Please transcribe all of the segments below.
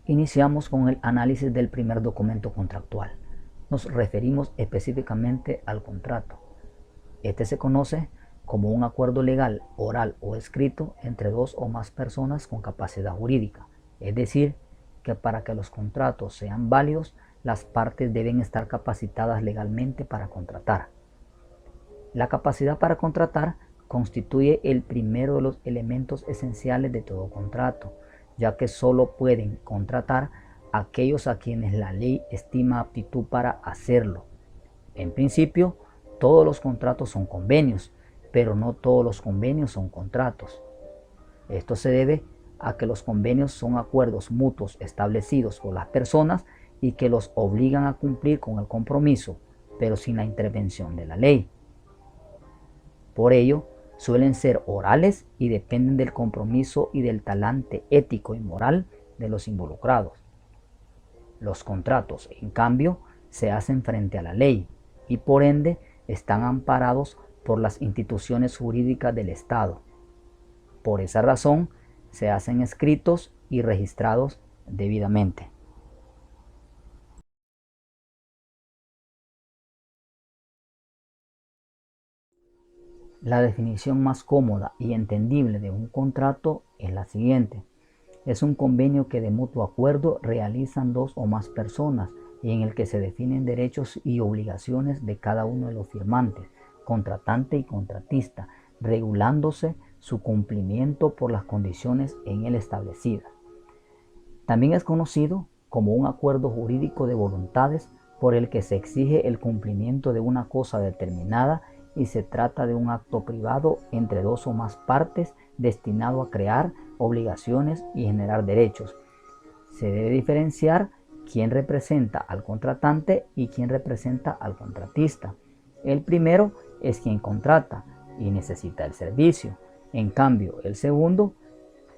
Iniciamos con el análisis del primer documento contractual. Nos referimos específicamente al contrato. Este se conoce como un acuerdo legal, oral o escrito entre dos o más personas con capacidad jurídica. Es decir, que para que los contratos sean válidos, las partes deben estar capacitadas legalmente para contratar. La capacidad para contratar constituye el primero de los elementos esenciales de todo contrato, ya que solo pueden contratar aquellos a quienes la ley estima aptitud para hacerlo. En principio, todos los contratos son convenios, pero no todos los convenios son contratos. Esto se debe a que los convenios son acuerdos mutuos establecidos por las personas y que los obligan a cumplir con el compromiso, pero sin la intervención de la ley. Por ello, suelen ser orales y dependen del compromiso y del talante ético y moral de los involucrados. Los contratos, en cambio, se hacen frente a la ley y por ende están amparados por las instituciones jurídicas del Estado. Por esa razón, se hacen escritos y registrados debidamente. La definición más cómoda y entendible de un contrato es la siguiente. Es un convenio que de mutuo acuerdo realizan dos o más personas y en el que se definen derechos y obligaciones de cada uno de los firmantes, contratante y contratista, regulándose su cumplimiento por las condiciones en él establecidas. También es conocido como un acuerdo jurídico de voluntades por el que se exige el cumplimiento de una cosa determinada y se trata de un acto privado entre dos o más partes destinado a crear obligaciones y generar derechos. Se debe diferenciar quién representa al contratante y quién representa al contratista. El primero es quien contrata y necesita el servicio. En cambio, el segundo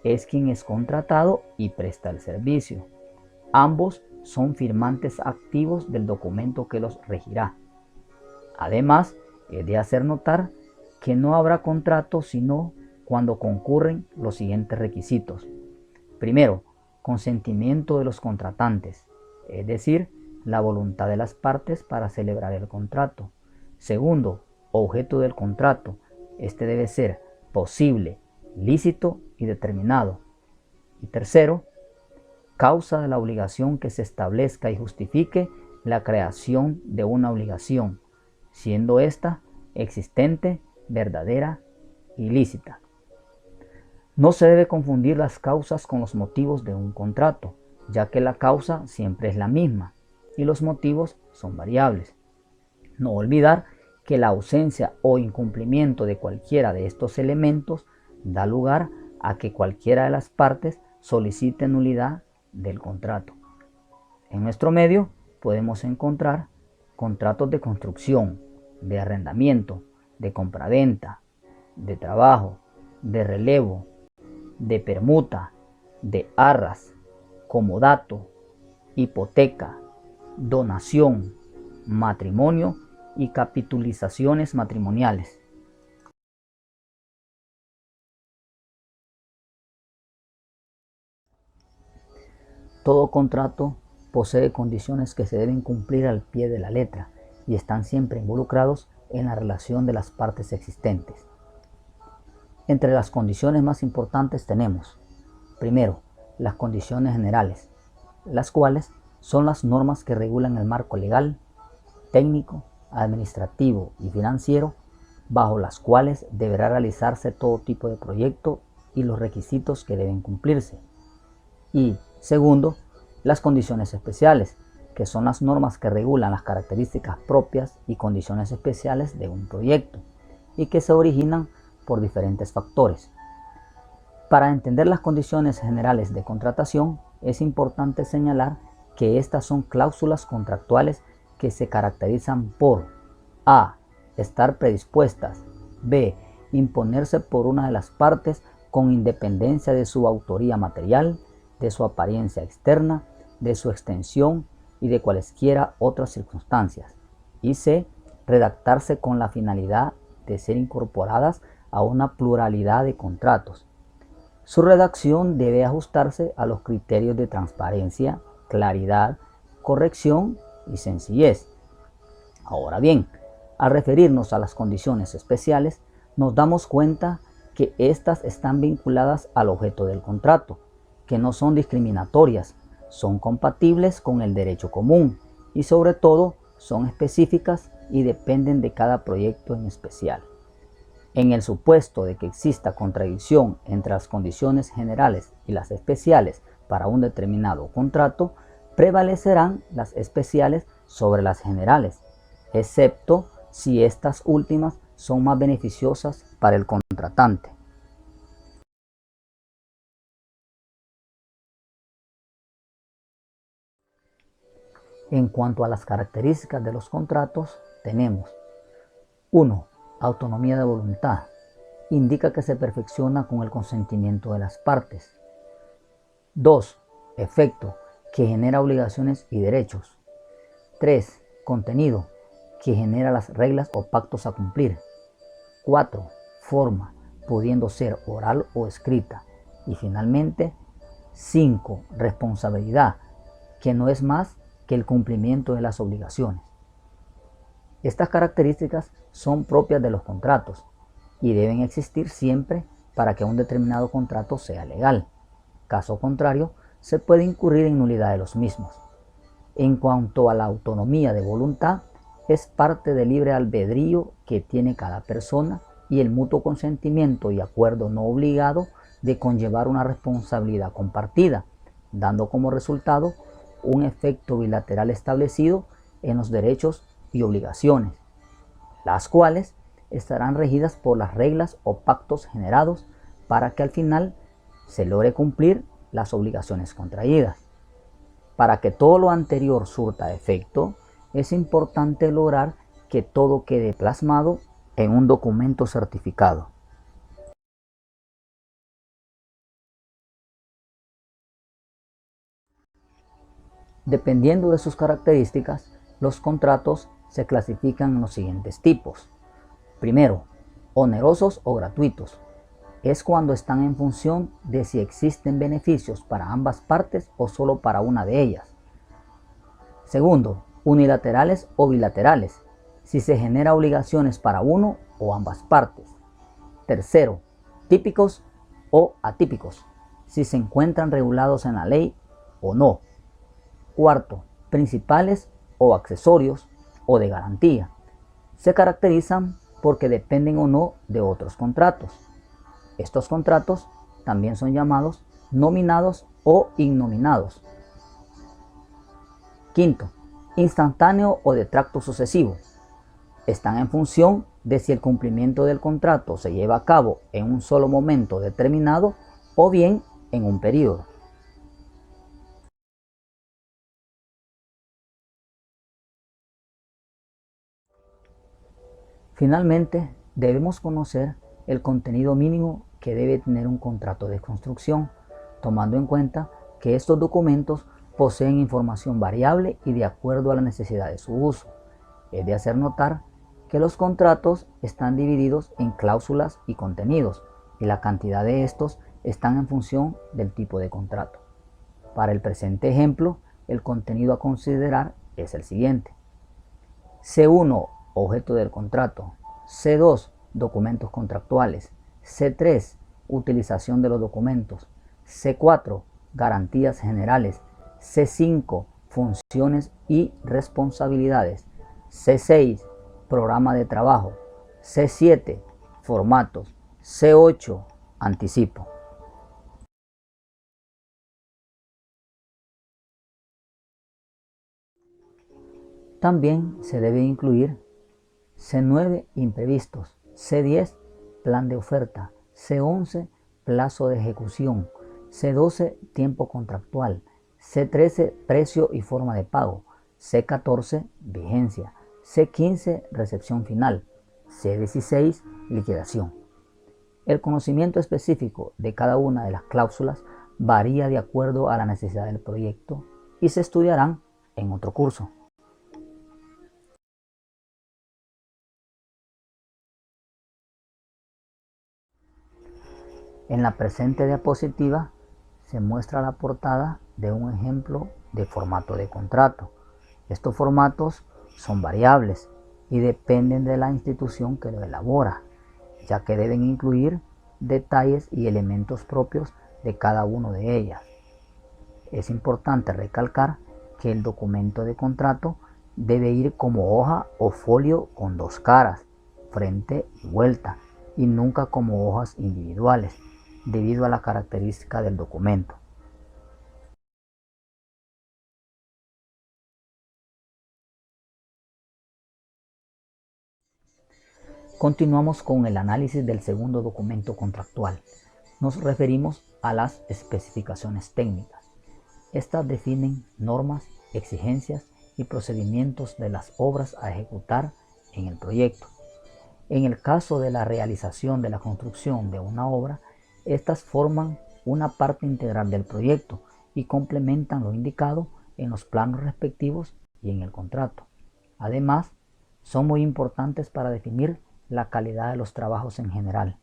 es quien es contratado y presta el servicio. Ambos son firmantes activos del documento que los regirá. Además, es de hacer notar que no habrá contrato sino cuando concurren los siguientes requisitos. Primero, consentimiento de los contratantes, es decir, la voluntad de las partes para celebrar el contrato. Segundo, objeto del contrato. Este debe ser posible, lícito y determinado. Y tercero, causa de la obligación que se establezca y justifique la creación de una obligación, siendo ésta existente, verdadera y lícita. No se debe confundir las causas con los motivos de un contrato, ya que la causa siempre es la misma y los motivos son variables. No olvidar que la ausencia o incumplimiento de cualquiera de estos elementos da lugar a que cualquiera de las partes solicite nulidad del contrato. En nuestro medio podemos encontrar contratos de construcción, de arrendamiento, de compraventa, de trabajo, de relevo, de permuta, de arras, comodato, hipoteca, donación, matrimonio y capitulizaciones matrimoniales. Todo contrato posee condiciones que se deben cumplir al pie de la letra y están siempre involucrados en la relación de las partes existentes. Entre las condiciones más importantes tenemos, primero, las condiciones generales, las cuales son las normas que regulan el marco legal, técnico, administrativo y financiero, bajo las cuales deberá realizarse todo tipo de proyecto y los requisitos que deben cumplirse. Y segundo, las condiciones especiales, que son las normas que regulan las características propias y condiciones especiales de un proyecto y que se originan por diferentes factores. Para entender las condiciones generales de contratación, es importante señalar que estas son cláusulas contractuales que se caracterizan por a. Estar predispuestas, b. Imponerse por una de las partes con independencia de su autoría material, de su apariencia externa, de su extensión y de cualesquiera otras circunstancias, y c. Redactarse con la finalidad de ser incorporadas a una pluralidad de contratos. Su redacción debe ajustarse a los criterios de transparencia, claridad, corrección y sencillez. Ahora bien, al referirnos a las condiciones especiales, nos damos cuenta que éstas están vinculadas al objeto del contrato, que no son discriminatorias, son compatibles con el derecho común y sobre todo son específicas y dependen de cada proyecto en especial. En el supuesto de que exista contradicción entre las condiciones generales y las especiales para un determinado contrato, prevalecerán las especiales sobre las generales, excepto si estas últimas son más beneficiosas para el contratante. En cuanto a las características de los contratos, tenemos 1. Autonomía de voluntad. Indica que se perfecciona con el consentimiento de las partes. 2. Efecto, que genera obligaciones y derechos. 3. Contenido, que genera las reglas o pactos a cumplir. 4. Forma, pudiendo ser oral o escrita. Y finalmente, 5. Responsabilidad, que no es más que el cumplimiento de las obligaciones. Estas características son propias de los contratos y deben existir siempre para que un determinado contrato sea legal. Caso contrario, se puede incurrir en nulidad de los mismos. En cuanto a la autonomía de voluntad, es parte del libre albedrío que tiene cada persona y el mutuo consentimiento y acuerdo no obligado de conllevar una responsabilidad compartida, dando como resultado un efecto bilateral establecido en los derechos y obligaciones, las cuales estarán regidas por las reglas o pactos generados para que al final se logre cumplir las obligaciones contraídas. Para que todo lo anterior surta efecto, es importante lograr que todo quede plasmado en un documento certificado. Dependiendo de sus características, los contratos se clasifican en los siguientes tipos. Primero, onerosos o gratuitos. Es cuando están en función de si existen beneficios para ambas partes o solo para una de ellas. Segundo, unilaterales o bilaterales, si se genera obligaciones para uno o ambas partes. Tercero, típicos o atípicos, si se encuentran regulados en la ley o no. Cuarto, principales o accesorios o de garantía. Se caracterizan porque dependen o no de otros contratos. Estos contratos también son llamados nominados o innominados. Quinto, instantáneo o de tracto sucesivo. Están en función de si el cumplimiento del contrato se lleva a cabo en un solo momento determinado o bien en un periodo. Finalmente, debemos conocer el contenido mínimo que debe tener un contrato de construcción, tomando en cuenta que estos documentos poseen información variable y de acuerdo a la necesidad de su uso. Es de hacer notar que los contratos están divididos en cláusulas y contenidos, y la cantidad de estos están en función del tipo de contrato. Para el presente ejemplo, el contenido a considerar es el siguiente. C1, objeto del contrato. C2, documentos contractuales. C3, utilización de los documentos. C4, garantías generales. C5, funciones y responsabilidades. C6, programa de trabajo. C7, formatos. C8, anticipo. También se debe incluir C9, imprevistos. C10, plan de oferta. C11, plazo de ejecución. C12, tiempo contractual. C13, precio y forma de pago. C14, vigencia. C15, recepción final. C16, liquidación. El conocimiento específico de cada una de las cláusulas varía de acuerdo a la necesidad del proyecto y se estudiarán en otro curso. En la presente diapositiva se muestra la portada de un ejemplo de formato de contrato. Estos formatos son variables y dependen de la institución que lo elabora, ya que deben incluir detalles y elementos propios de cada una de ellas. Es importante recalcar que el documento de contrato debe ir como hoja o folio con dos caras, frente y vuelta, y nunca como hojas individuales, debido a la característica del documento. Continuamos con el análisis del segundo documento contractual. Nos referimos a las especificaciones técnicas. Estas definen normas, exigencias y procedimientos de las obras a ejecutar en el proyecto. En el caso de la realización de la construcción de una obra, estas forman una parte integral del proyecto y complementan lo indicado en los planos respectivos y en el contrato. Además, son muy importantes para definir la calidad de los trabajos en general.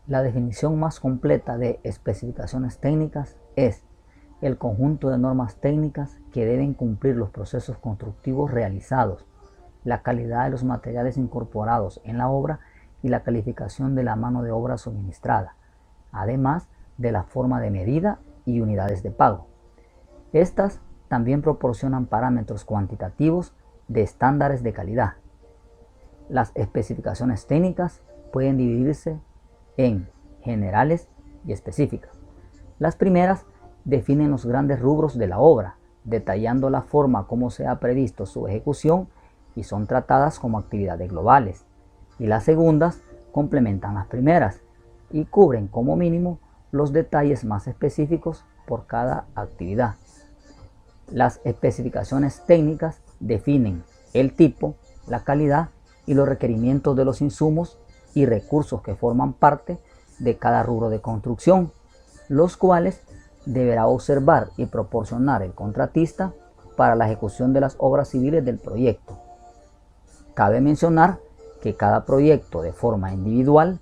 La definición más completa de especificaciones técnicas es el conjunto de normas técnicas que deben cumplir los procesos constructivos realizados, la calidad de los materiales incorporados en la obra y la calificación de la mano de obra suministrada, además de la forma de medida y unidades de pago. Estas también proporcionan parámetros cuantitativos de estándares de calidad. Las especificaciones técnicas pueden dividirse en generales y específicas. Las primeras definen los grandes rubros de la obra, detallando la forma como se ha previsto su ejecución y son tratadas como actividades globales. Y las segundas complementan las primeras y cubren como mínimo los detalles más específicos por cada actividad. Las especificaciones técnicas definen el tipo, la calidad y los requerimientos de los insumos y recursos que forman parte de cada rubro de construcción, los cuales deberá observar y proporcionar el contratista para la ejecución de las obras civiles del proyecto. Cabe mencionar que cada proyecto de forma individual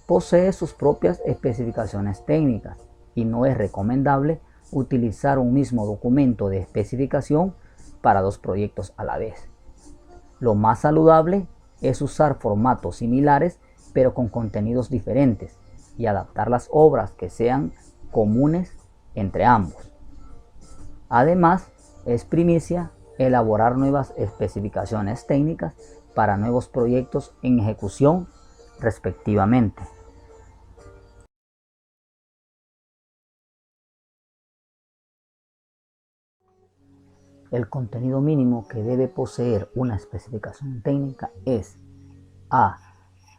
posee sus propias especificaciones técnicas y no es recomendable utilizar un mismo documento de especificación para dos proyectos a la vez. Lo más saludable es usar formatos similares pero con contenidos diferentes y adaptar las obras que sean comunes entre ambos. Además, es primicia elaborar nuevas especificaciones técnicas para nuevos proyectos en ejecución respectivamente. El contenido mínimo que debe poseer una especificación técnica es A.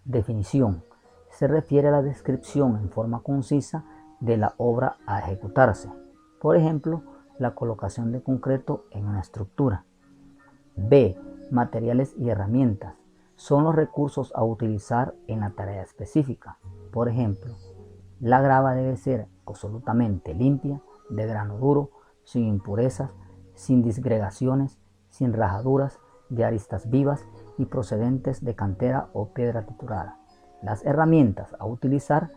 Definición. Se refiere a la descripción en forma concisa de la obra a ejecutarse. Por ejemplo, la colocación de concreto en una estructura. B. Materiales y herramientas. Son los recursos a utilizar en la tarea específica. Por ejemplo, la grava debe ser absolutamente limpia, de grano duro, sin impurezas, sin disgregaciones, sin rajaduras, de aristas vivas y procedentes de cantera o piedra triturada. Las herramientas a utilizar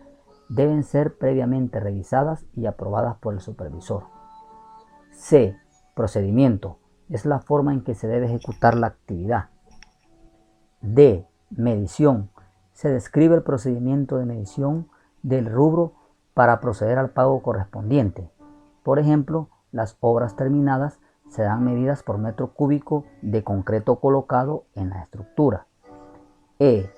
deben ser previamente revisadas y aprobadas por el supervisor. C. Procedimiento. Es la forma en que se debe ejecutar la actividad. D. Medición. Se describe el procedimiento de medición del rubro para proceder al pago correspondiente. Por ejemplo, las obras terminadas serán medidas por metro cúbico de concreto colocado en la estructura. E.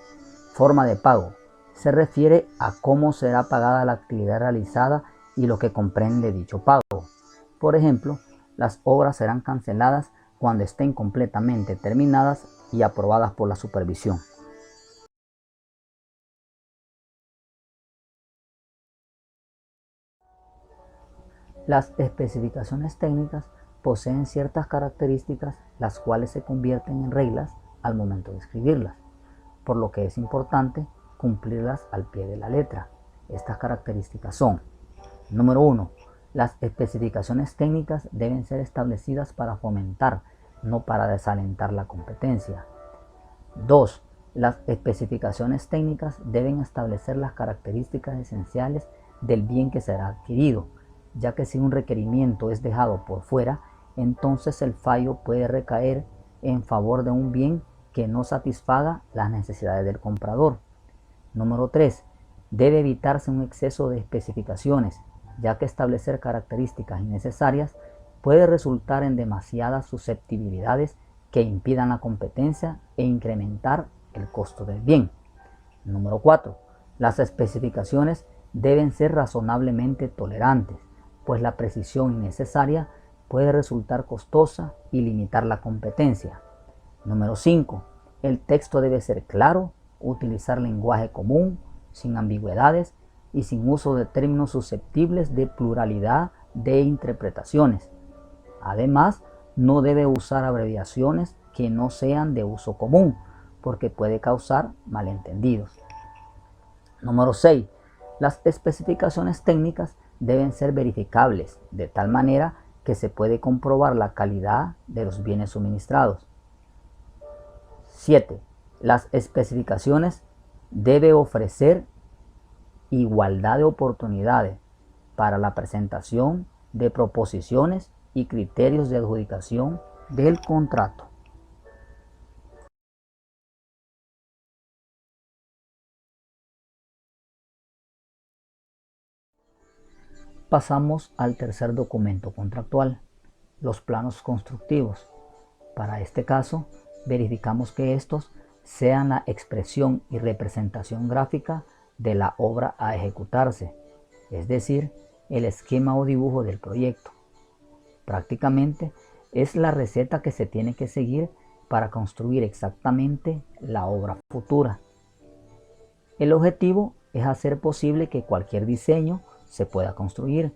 Forma de pago. Se refiere a cómo será pagada la actividad realizada y lo que comprende dicho pago. Por ejemplo, las obras serán canceladas cuando estén completamente terminadas y aprobadas por la supervisión. Las especificaciones técnicas poseen ciertas características las cuales se convierten en reglas al momento de escribirlas, por lo que es importante cumplirlas al pie de la letra. Estas características son: número 1. Las especificaciones técnicas deben ser establecidas para fomentar, no para desalentar la competencia. 2. Las especificaciones técnicas deben establecer las características esenciales del bien que será adquirido, ya que si un requerimiento es dejado por fuera, entonces el fallo puede recaer en favor de un bien que no satisfaga las necesidades del comprador. Número 3. Debe evitarse un exceso de especificaciones, ya que establecer características innecesarias puede resultar en demasiadas susceptibilidades que impidan la competencia e incrementar el costo del bien. Número 4. Las especificaciones deben ser razonablemente tolerantes, pues la precisión innecesaria puede resultar costosa y limitar la competencia. Número 5. El texto debe ser claro, utilizar lenguaje común, sin ambigüedades y sin uso de términos susceptibles de pluralidad de interpretaciones. Además, no debe usar abreviaciones que no sean de uso común, porque puede causar malentendidos. Número 6. Las especificaciones técnicas deben ser verificables, de tal manera que se puede comprobar la calidad de los bienes suministrados. 7. Las especificaciones deben ofrecer igualdad de oportunidades para la presentación de proposiciones y criterios de adjudicación del contrato. Pasamos al tercer documento contractual, los planos constructivos. Para este caso, verificamos que estos sean la expresión y representación gráfica de la obra a ejecutarse, es decir, el esquema o dibujo del proyecto. Prácticamente es la receta que se tiene que seguir para construir exactamente la obra futura. El objetivo es hacer posible que cualquier diseño se pueda construir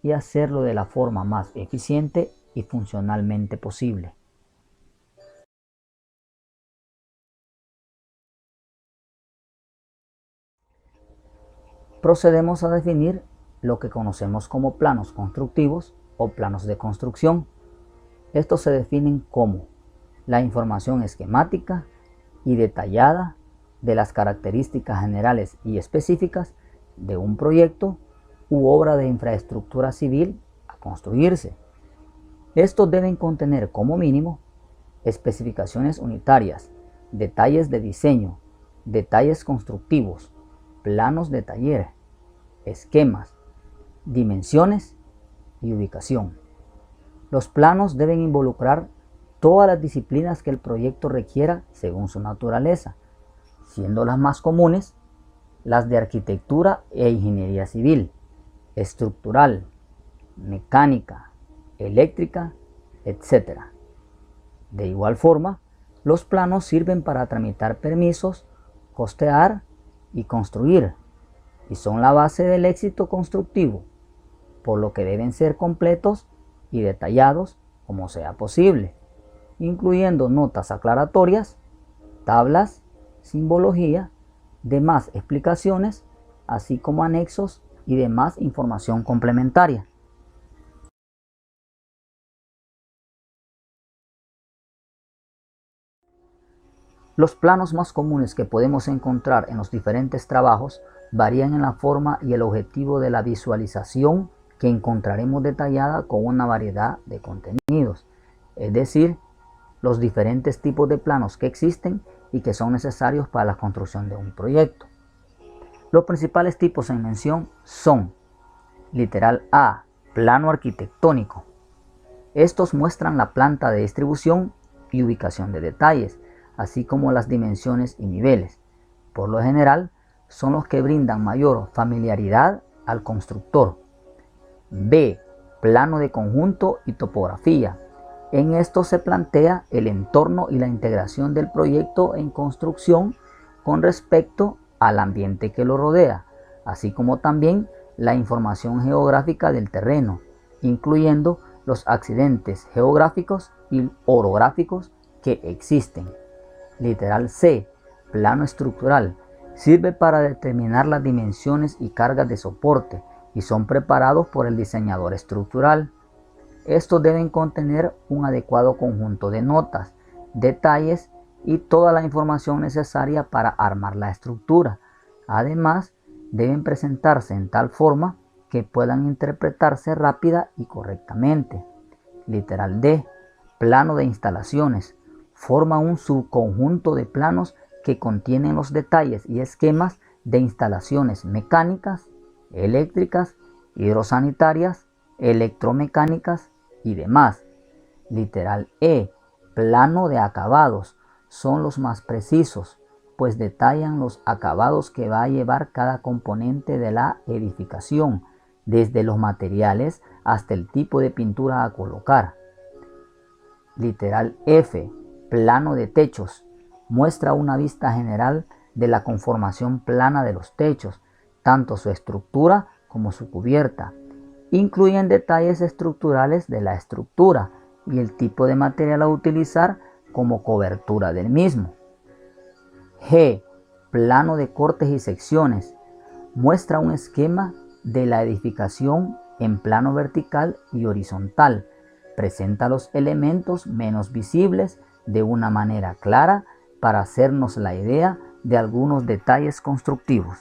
y hacerlo de la forma más eficiente y funcionalmente posible. Procedemos a definir lo que conocemos como planos constructivos o planos de construcción. Estos se definen como la información esquemática y detallada de las características generales y específicas de un proyecto u obra de infraestructura civil a construirse. Estos deben contener como mínimo especificaciones unitarias, detalles de diseño, detalles constructivos, planos de taller, esquemas, dimensiones y ubicación. Los planos deben involucrar todas las disciplinas que el proyecto requiera según su naturaleza, siendo las más comunes las de arquitectura e ingeniería civil, estructural, mecánica, eléctrica, etc. De igual forma, los planos sirven para tramitar permisos, costear y construir, y son la base del éxito constructivo, por lo que deben ser completos y detallados como sea posible, incluyendo notas aclaratorias, tablas, simbología, demás explicaciones, así como anexos y demás información complementaria. Los planos más comunes que podemos encontrar en los diferentes trabajos varían en la forma y el objetivo de la visualización que encontraremos detallada con una variedad de contenidos, es decir, los diferentes tipos de planos que existen y que son necesarios para la construcción de un proyecto. Los principales tipos en mención son: literal A, plano arquitectónico. Estos muestran la planta de distribución y ubicación de detalles, así como las dimensiones y niveles. Por lo general, son los que brindan mayor familiaridad al constructor. B, plano de conjunto y topografía. En esto se plantea el entorno y la integración del proyecto en construcción con respecto al ambiente que lo rodea, así como también la información geográfica del terreno, incluyendo los accidentes geográficos y orográficos que existen. Literal C, plano estructural. Sirve para determinar las dimensiones y cargas de soporte y son preparados por el diseñador estructural. Estos deben contener un adecuado conjunto de notas, detalles y toda la información necesaria para armar la estructura. Además, deben presentarse en tal forma que puedan interpretarse rápida y correctamente. Literal D. Plano de instalaciones. Forma un subconjunto de planos que contienen los detalles y esquemas de instalaciones mecánicas, eléctricas, hidrosanitarias, electromecánicas y demás. Literal E. Plano de acabados. Son los más precisos, pues detallan los acabados que va a llevar cada componente de la edificación, desde los materiales hasta el tipo de pintura a colocar. Literal F. Plano de techos. Muestra una vista general de la conformación plana de los techos, tanto su estructura como su cubierta. Incluyen detalles estructurales de la estructura y el tipo de material a utilizar como cobertura del mismo. G. Plano de cortes y secciones. Muestra un esquema de la edificación en plano vertical y horizontal. Presenta los elementos menos visibles de una manera clara para hacernos la idea de algunos detalles constructivos.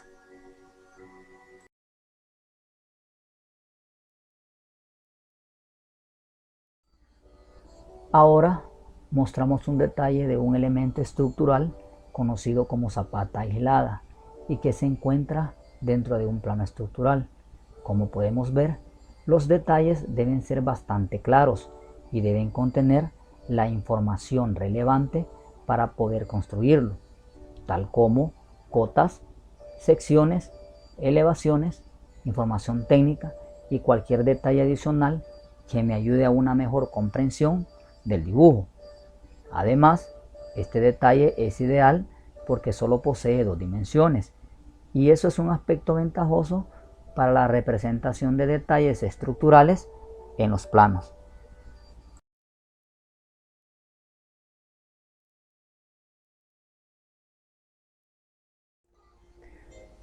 Ahora mostramos un detalle de un elemento estructural conocido como zapata aislada y que se encuentra dentro de un plano estructural. Como podemos ver, los detalles deben ser bastante claros y deben contener la información relevante para poder construirlo, tal como cotas, secciones, elevaciones, información técnica y cualquier detalle adicional que me ayude a una mejor comprensión del dibujo. Además, este detalle es ideal porque solo posee 2 dimensiones y eso es un aspecto ventajoso para la representación de detalles estructurales en los planos.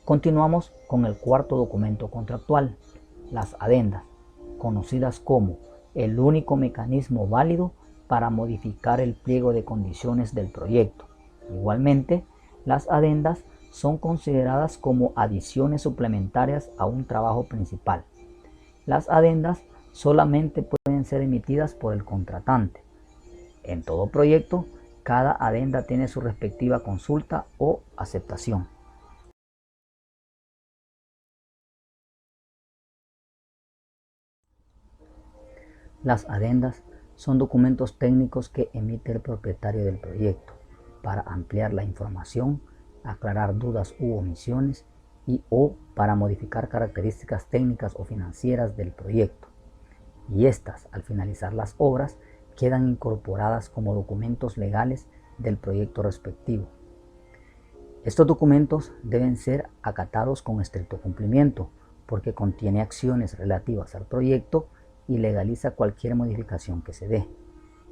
Continuamos con el cuarto documento contractual, las adendas, conocidas como el único mecanismo válido para modificar el pliego de condiciones del proyecto. Igualmente, las adendas son consideradas como adiciones suplementarias a un trabajo principal. Las adendas solamente pueden ser emitidas por el contratante. En todo proyecto, cada adenda tiene su respectiva consulta o aceptación. Las adendas son documentos técnicos que emite el propietario del proyecto para ampliar la información, aclarar dudas u omisiones o para modificar características técnicas o financieras del proyecto. Y estas, al finalizar las obras, quedan incorporadas como documentos legales del proyecto respectivo. Estos documentos deben ser acatados con estricto cumplimiento porque contiene acciones relativas al proyecto y legaliza cualquier modificación que se dé,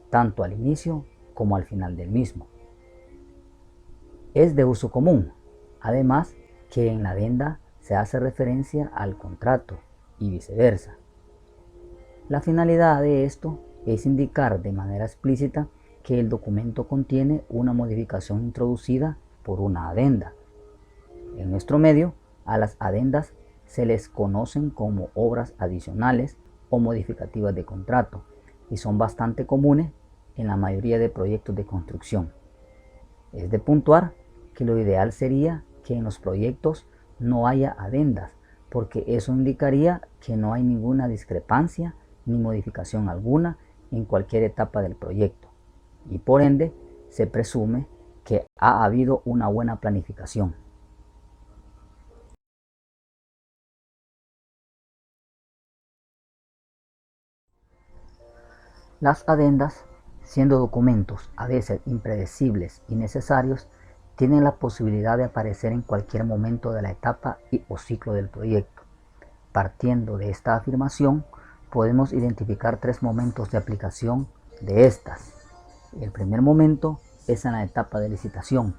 tanto al inicio como al final del mismo. Es de uso común, además que en la adenda se hace referencia al contrato y viceversa. La finalidad de esto es indicar de manera explícita que el documento contiene una modificación introducida por una adenda. En nuestro medio, a las adendas se les conocen como obras adicionales o modificativas de contrato y son bastante comunes en la mayoría de proyectos de construcción. Es de puntuar que lo ideal sería que en los proyectos no haya adendas, porque eso indicaría que no hay ninguna discrepancia ni modificación alguna en cualquier etapa del proyecto y por ende se presume que ha habido una buena planificación. Las adendas, siendo documentos a veces impredecibles y necesarios, tienen la posibilidad de aparecer en cualquier momento de la etapa o ciclo del proyecto. Partiendo de esta afirmación, podemos identificar 3 momentos de aplicación de estas. El primer momento es en la etapa de licitación,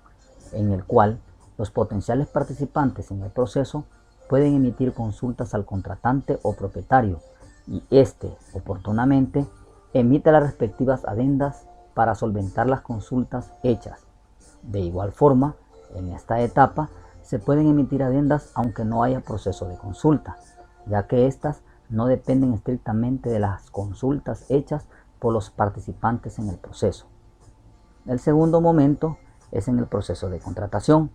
en el cual los potenciales participantes en el proceso pueden emitir consultas al contratante o propietario y éste, oportunamente, emite las respectivas adendas para solventar las consultas hechas De igual forma, en esta etapa se pueden emitir adendas aunque no haya proceso de consulta, ya que éstas no dependen estrictamente de las consultas hechas por los participantes en el proceso. El segundo momento es en el proceso de contratación.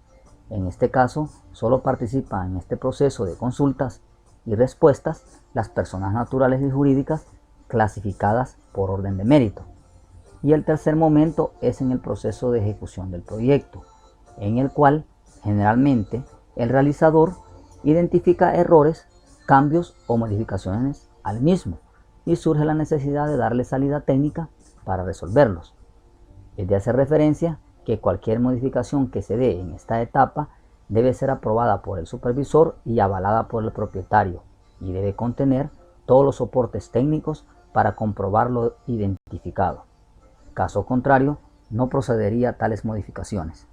En este caso, solo participan en este proceso de consultas y respuestas las personas naturales y jurídicas clasificadas por orden de mérito. Y el tercer momento es en el proceso de ejecución del proyecto, en el cual generalmente el realizador identifica errores, cambios o modificaciones al mismo y surge la necesidad de darle salida técnica para resolverlos. Es de hacer referencia que cualquier modificación que se dé en esta etapa debe ser aprobada por el supervisor y avalada por el propietario y debe contener todos los soportes técnicos para comprobar lo identificado. Caso contrario, no procedería a tales modificaciones.